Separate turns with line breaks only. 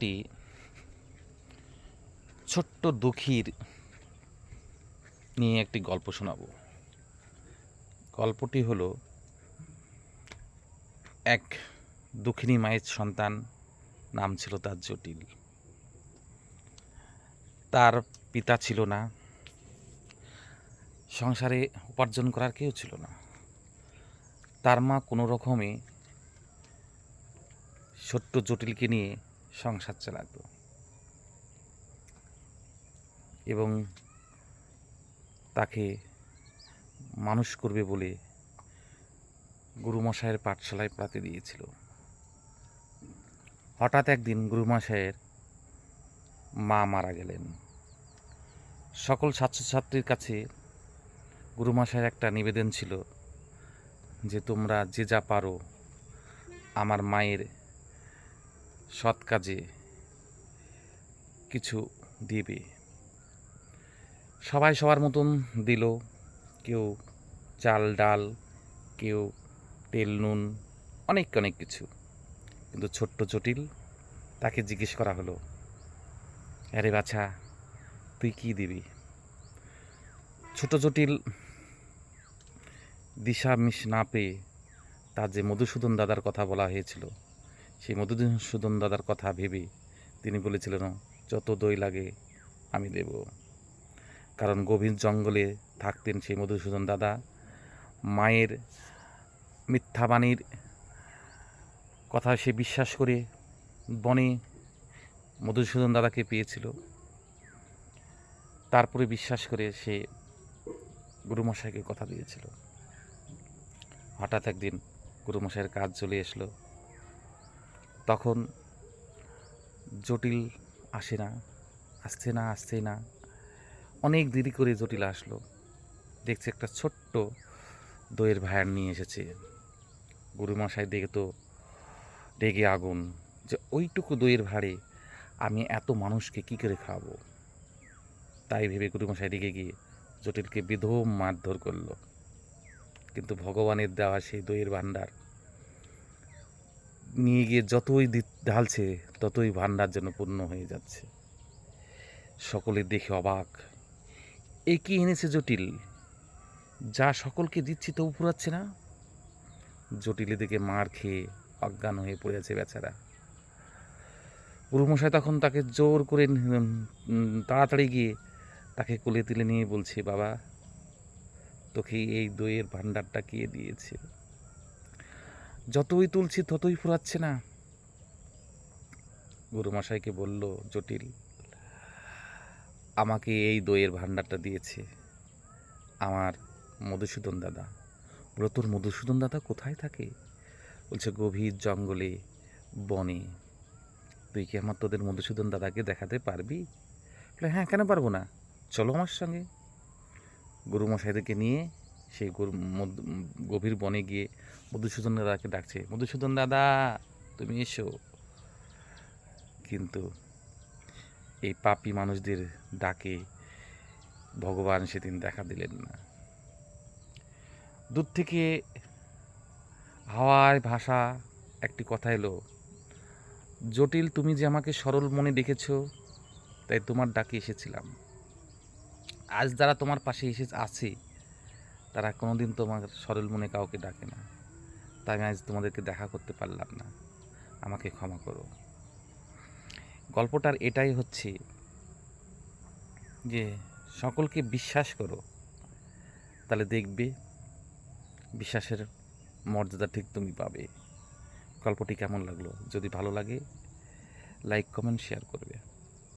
একটি ছোট্ট দুঃখীর নিয়ে একটি গল্প শোনাবো। গল্পটি হলো এক দুঃখিনী মায়ের সন্তান, নাম ছিল তার জটিল। তার পিতা ছিল না, সংসারে উপার্জন করার কেউ ছিল না। তার মা কোনো রকমে ছোট্ট জটিলকে নিয়ে সংসার চালাতো এবং তাকে মানুষ করবে বলে গুরুমশায়ের পাঠশালায় পড়াতে দিয়েছিল। হঠাৎ একদিন গুরুমশায়ের মা মারা গেলেন। সকল ছাত্রছাত্রীর কাছে গুরুমশায়ের একটা নিবেদন ছিল যে তোমরা যে যা পারো আমার মায়ের সৎ কাজে কিছু দিবে। সবাই সবার মতন দিল, কেউ চাল ডাল, কেউ তেল নুন, অনেক অনেক কিছু। কিন্তু ছোট্ট জটিল, তাকে জিজ্ঞেস করা হলো, আরে বাছা তুই কি দিবি? ছোট জটিল দিশা মিশ না পেয়ে তার যে মধুসূদন দাদার কথা বলা হয়েছিল সেই মধুসূদন দাদার কথা ভেবে তিনি বলেছিলেন, যত দই লাগে আমি দেব। কারণ গভীর জঙ্গলে থাকতেন সেই মধুসূদন দাদা। মায়ের মিথ্যাবাণীর কথা সে বিশ্বাস করে বনে মধুসূদন দাদাকে পেয়েছিল। তারপরে বিশ্বাস করে সে গুরুমশাইকে কথা দিয়েছিল। হঠাৎ একদিন গুরুমশাইয়ের কাজ চলে আসলো। তখন জটিল আসছে না, অনেক দেরি করে জটিল আসলো। দেখছে একটা ছোট্ট দইয়ের ভাঁড় নিয়ে এসেছে। গুরুমশাই দেখে তো রেগে আগুন, যে ওইটুকু দইয়ের ভাঁড়ে আমি এত মানুষকে কী করে খাওয়াবো। তাই ভেবে গুরুমশাই রেগে গিয়ে জটিলকে বেধম মারধর করলো। কিন্তু ভগবানের দেওয়া সেই দইয়ের ভাণ্ডার নিয়ে গিয়ে যতই ঢালছে ততই ভাণ্ডার যেন পূর্ণ হয়ে যাচ্ছে। সকলে দেখে অবাক, এ কি এনেছে জটিল, যা সকলকে দিচ্ছি তবু ফুরাচ্ছে না। জটিলে দেখে মার খেয়ে অজ্ঞান হয়ে পড়ে আছে বেচারা। গুরুমশাই তখন তাকে জোর করে তাড়াতাড়ি গিয়ে তাকে কোলে তুলে নিয়ে বলছে, বাবা তোকে এই দইয়ের ভাণ্ডারটা কে দিয়েছে? যতই তুলছি ততই ফুরাচ্ছে না। গুরুমশাইকে বলল জটিল, আমাকে এই দইয়ের ভাণ্ডারটা দিয়েছে আমার মধুসূদন দাদা। বলো, তোর মধুসূদন দাদা কোথায় থাকে? বলছে, গভীর জঙ্গলে, বনে। তুই কি তোদের মধুসূদন দাদাকে দেখাতে পারবি? বলে, হ্যাঁ, কেন পারবো না, চলো আমার সঙ্গে। গুরুমশাইদেরকে নিয়ে সেই গভীর বনে গিয়ে মধুসূদন দাদাকে ডাকছে, মধুসূদন দাদা তুমি এসো। কিন্তু এই পাপী মানুষদের ডাকে ভগবান সেদিন দেখা দিলেন না। দূর থেকে হাওয়ায় ভাষা একটি কথা এলো, জটিল তুমি যে আমাকে সরল মনে ডেকেছ, তাই তোমার ডাকে এসেছিলাম। আজ যারা তোমার পাশে আছে তারা কোনোদিন তোমার সরল মনে কাউকে ডাকে না। তাই আমি আজ তোমাদেরকে দেখা করতে পারলাম না, আমাকে ক্ষমা করো। গল্পটার এটাই হচ্ছে যে সকলকে বিশ্বাস করো, তাহলে দেখবে বিশ্বাসের মর্যাদা ঠিক তুমি পাবে। গল্পটি কেমন লাগলো? যদি ভালো লাগে লাইক কমেন্ট শেয়ার করবে।